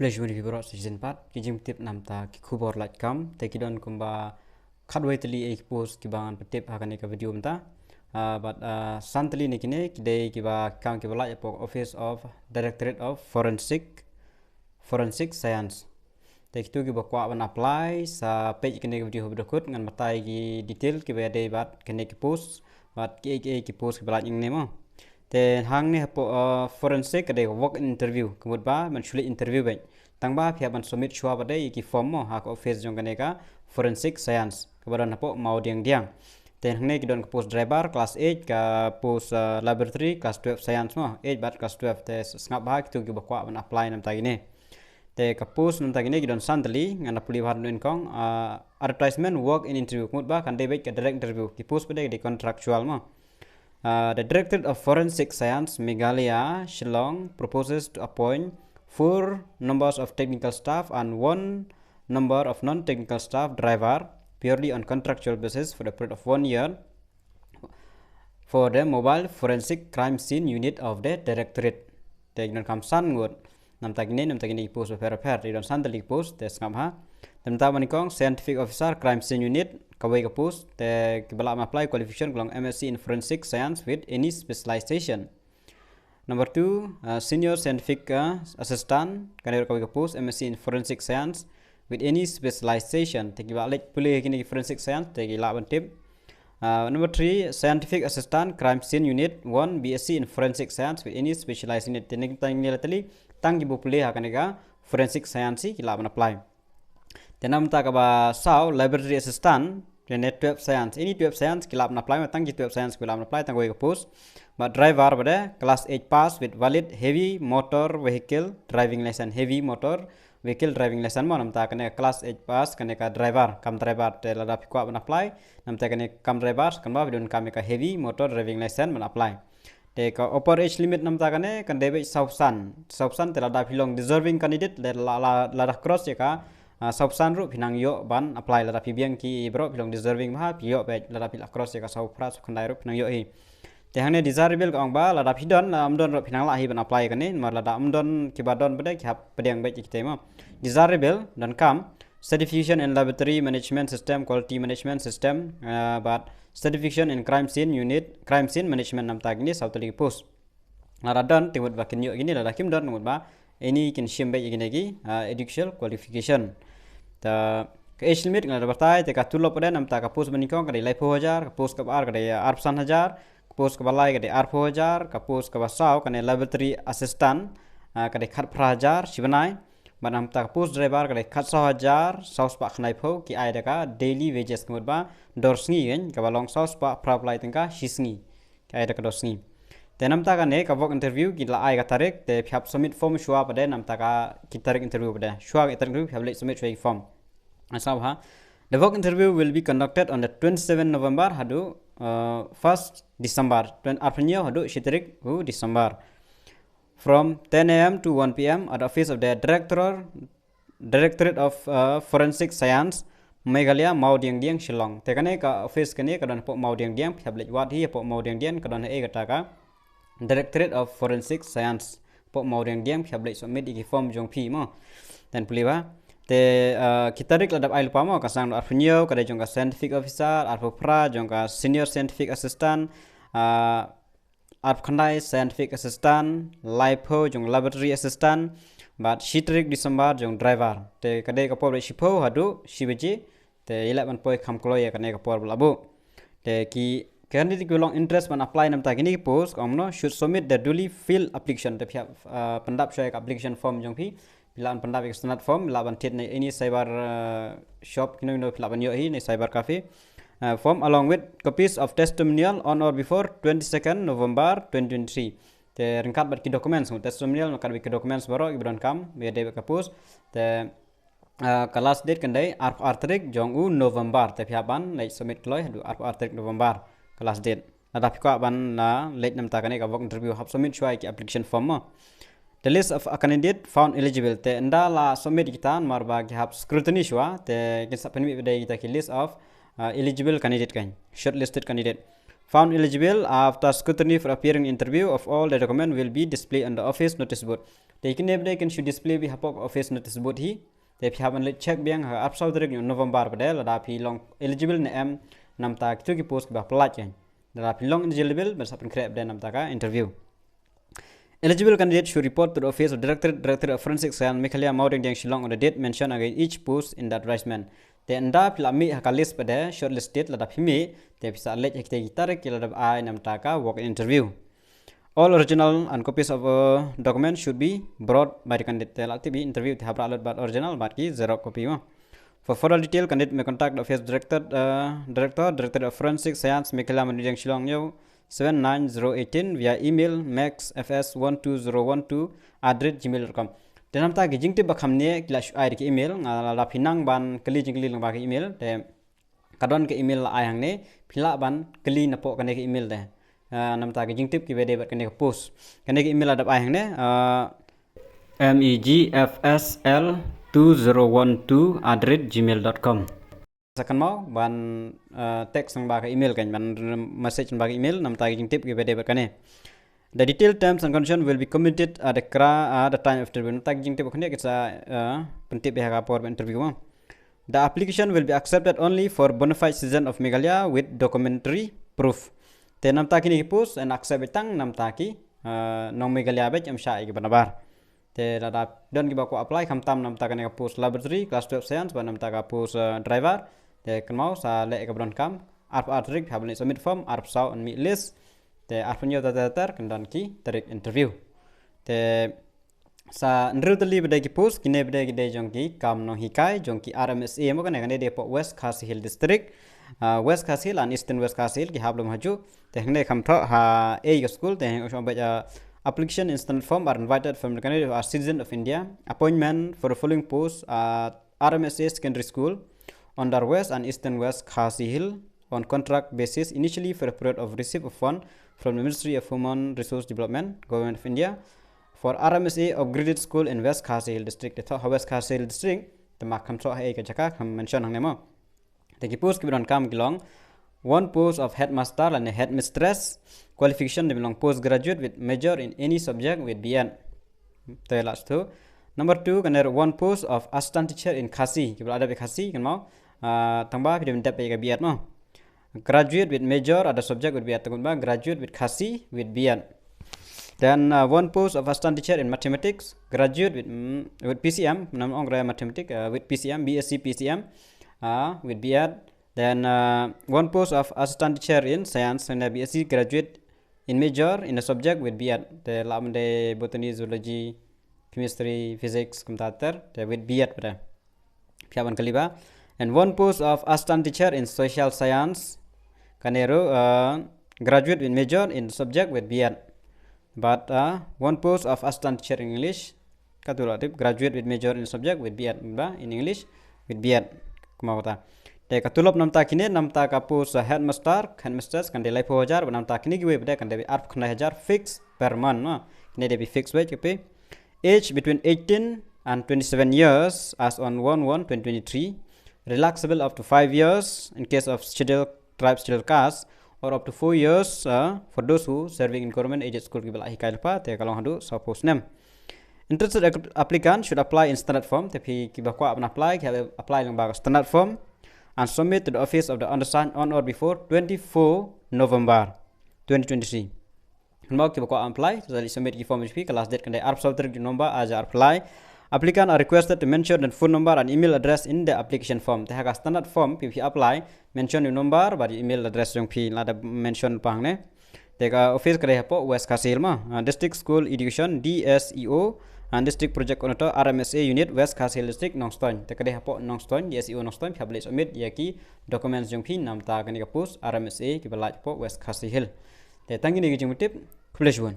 Pleasure with Khubor season part kijim tip namta Khubor Laitkam te kidon kumba khadway tali ek post kibangan petip hakane ka video mta but santali nikine kide kiba kam kibala epok Office of Directorate of Forensic Science te kitu kiba kwa ban apply sa page kene video berikut ngan matai ki detail kiba de bat kene ki post bat ki post kibala ing nemo te hang ni forensic ada work interview kemudian ba mensulit interview baik tang ba pihak ban submit shua pada iki form mo hak office jong kaneka forensic science kemudian hapo mau diang te hang ni kidon ke post driver class 8 ke post laboratory class 12 science mo 8 bat class 12 te ngap ba kitu ki bakwa ban apply nam tagi ni te ke post nam tagi ni kidon santali ngana puli ban nun kong advertisement work in interview kemudian ba kan debit ke direct interview ki post pada di contractual mo. The Directorate of Forensic Science, Meghalaya, Shillong, proposes to appoint 4 numbers of technical staff and 1 number of non-technical staff driver purely on contractual basis for the period of 1 year for the mobile forensic crime scene unit of the Directorate. Teknon kamsan ngut nam tagini post per di don sandali post tes ngam ha temta manikong scientific officer crime scene unit kawai ka post te kibala apply qualification golong MSc in forensic science with any specialization. Number 2 senior scientific assistant kanero kawai ka post MSc in forensic science with any specialization te kibala lek pulih kini forensic science te kila ban tip. Number 3 scientific assistant crime scene unit 1 BSc in forensic science with any specialization te tang tang ibu pulih akanega forensic science kila ban apply. Tenam ta kaba sao library assistant net 12 science ini 12 science kilap apply matang 12 science kilap apply tang go post but driver pada class 8 pass with valid heavy motor vehicle driving license heavy motor vehicle driving license mo nam ta kane class 8 pass kane ka driver kam driver te lada pikwa ban apply nam ta kane kam driver kan ba bidon kam ka heavy motor driving license ban apply te ka upper age limit nam ta kane kan debe sausan te lada pilong deserving candidate lada cross ya ka sausan ru pinang yo ban apply lada pibiang ki bro pilong deserving ma piyo be lada pil across ya ka sau pras khandai ru pinang yo hi te hane desirable ka ong ba lada pidon amdon ru pinang la hi ban apply kane mar lada amdon ki badon bede ki hap pedeng be ki tema desirable dan kam certification in laboratory management system quality management system but certification in crime scene unit crime scene management nam tag ni sautali post lada don timut ba kinyo gini lada kim don mut ba ini kin shimbe gini gi educational qualification ta ke age limit ngala bertai te ka tulo pada nam ta ka post banikong ka lai 4000 ka post ka ar ka dai 8000 ka post ka balai ka dai 4000 ka post ka basau ka ne laboratory assistant ka dai khat 1000 sibanai banam ta ka post driver ka dai khat 1000 saus pa khnai pho ki ai da ka daily wages ka ba dorsngi gen ka balong saus pa apply tengka shisngi ka ai da ka dorsngi te nam ta ka ne ka work interview ki la ai ka tarik te phap submit form shua pada nam ta ka ki tarik interview pada shua ka tarik interview phap le submit shua form asal ha the work interview will be conducted on the 27 November hadu 1st December 20 arpanyo hadu shitrik hu December from 10 AM to 1 PM at the office of the Directorate of Forensic Science Meghalaya mau diang Shillong te kane ka office kane ka don po mau diang phap le wat hi po mau diang ka don e ka ka Directorate of Forensic Science po mau diang phap le submit iki form jong phi mo dan puliba te kita rik ladap ai lupa mo kasang arfunyo kada jong ka scientific officer arpra jong ka senior scientific assistant khandai scientific assistant lipo jong laboratory assistant but shitrik December jong driver te kade ka por shipo hadu shibeji te ila ban poi kham kloya kane ka por blabu te ki candidate ko long interest ban apply nam ta gini post komno should submit the duly filled application te pandap shoy application form jong phi pilan pandap standard form laban tit nei ini cyber shop kino pilan yo hi nei cyber cafe form along with copies of testimonial on or before 22nd November 2023 te ringkat bat ki documents testimonial makan ki documents baro ibron kam be de ka post te kelas date kandai artrik jong u November te piaban nei submit loy hadu artrik November kelas date ada pikwa ban na late nam ta kane ka work interview hab submit shwai ki application form mo. The list of candidate found eligible te nda la submit kita marba ki hab scrutiny shwa te kin sapeni be kita ki list of eligible candidate kan shortlisted candidate found eligible after scrutiny for appearing interview of all the document will be displayed on the office notice board They can never can should display bi hapok office notice board hi. They have an check biang ha upside direct November pada la da pi long eligible na em nam ta kitu ki post ba apply chen. Da pi long eligible ba sapin krep dan nam ta ka interview. Eligible candidate should report to the office of Director of Forensic Science Meghalaya Mauding Dang Shillong on the date mentioned against each post in the advertisement. Te anda pila mi hakalis pada shortlisted la da pimi te bisa let hekte gitar ki la da ai nam ta ka walk in interview. All original and copies of documents should be brought by the candidate. The LTB interview to have allowed but original but ki zero copy. For further detail, candidate may contact the office Director of Forensic Science Meghalaya Mauding Shillong yo 79018 via email maxfs12012@gmail.com. Dan nam ta gi jingti bakam ne clash ai ke email la pinang ban kali jingli lang ba ke email te kadon ke email ai hang ne phila ban kali na po kane ke email de nam ta gi jingtip ki bede bat kane ke post kane ke email adap ai hang ne megfsl2012@gmail.com. Sakan mau ban teks sang ba ke email kan ban message ba ke email nam ta gi jingtip ki bede bat kane. The detailed terms and conditions will be committed at the time of interview. Tak jing tip khone kita pentip behaga por interview. The application will be accepted only for bona fide citizen of Meghalaya with documentary proof. Te nam ta kini post and accept betang nam ta ki nong Meghalaya bej am sha ki banabar. Te da don ki ba ko apply kham tam nam ta kani ka post laboratory class 12 science ba nam ta ka post driver. Te kemau sa le ka bron kam arp atrik habli submit form arp saw on meet list. Te arpunyo datar kendan ki tarik interview. Te sa nru tali beda ki post kine beda ki de jongki kam no hikai jongki RMSA mo kan de po West Khasi Hill district West Khasi Hill and Eastern West Khasi Hill ki hablum haju te hne kham tho ha a school te hang ba application instant form are invited from the candidate are citizen of India. Appointment for the following post at RMSA secondary school on the West and Eastern West Khasi Hill on contract basis initially for a period of receipt of fund from the Ministry of Human Resource Development, Government of India, for RMSA upgraded school in West Khasi Hill district. The West Khasi Hill district, the makam so hai ka jaka ham mention hang nemo. The post kibran kam gilong one post of headmaster and a headmistress qualification belong postgraduate with major in any subject with BN. The last two. Number 2 kan one post of assistant teacher in Khasi. Kibra ada be Khasi kan mau tamba pidem tap ka BN mo. Graduate with major ada subject with BN takun ba graduate with Khasi with BN. Then one post of assistant teacher in mathematics, graduate with PCM, nam ong mathematics with PCM, BSc PCM with BN. Then one post of assistant teacher in science and BSc graduate in major in a subject with BN. The lam de botany, zoology, chemistry, physics kumtater with BN pada. Piaban kaliba. And one post of assistant teacher in social science kanero graduate with major in subject with BN. But one post of assistant teacher in English katulatif graduate with major in subject with BN ba in English with BN kumawata. Te katulop namta kini namta ka post headmasters kan de lai 4000 namta kini giwe beda kan de arp khna 1000 fix per month no kini de be fix wage ke age between 18 and 27 years as on 1/1/2023, relaxable up to 5 years in case of tribes scheduled caste, or up to 4 years for those who serving in government aged school ki bala hikai pa te kalong hadu so post name. Interested applicant should apply in standard form tapi ki ba ko apply lang ba standard form and submit to the office of the undersigned on or before 24 November 2023. Mau ki ba ko apply so submit ki form HP class date kan de arp software di number as apply. Applicant are requested to mention the phone number and email address in the application form. Te ha standard form if you apply mention your number but email address jong phi la da mention pang ne. Te ka office kare hapo West Khasi Hill ma district school education DSEO and district project coordinator RMSA unit West Khasi Hill district Nongston. Te kare hapo Nongston DSEO Nongston phi hablis submit yaki documents jong phi nam ta kani ka post RMSA ki balaj po West Khasi Hill. Te tangi ni jong tip khuleshwan.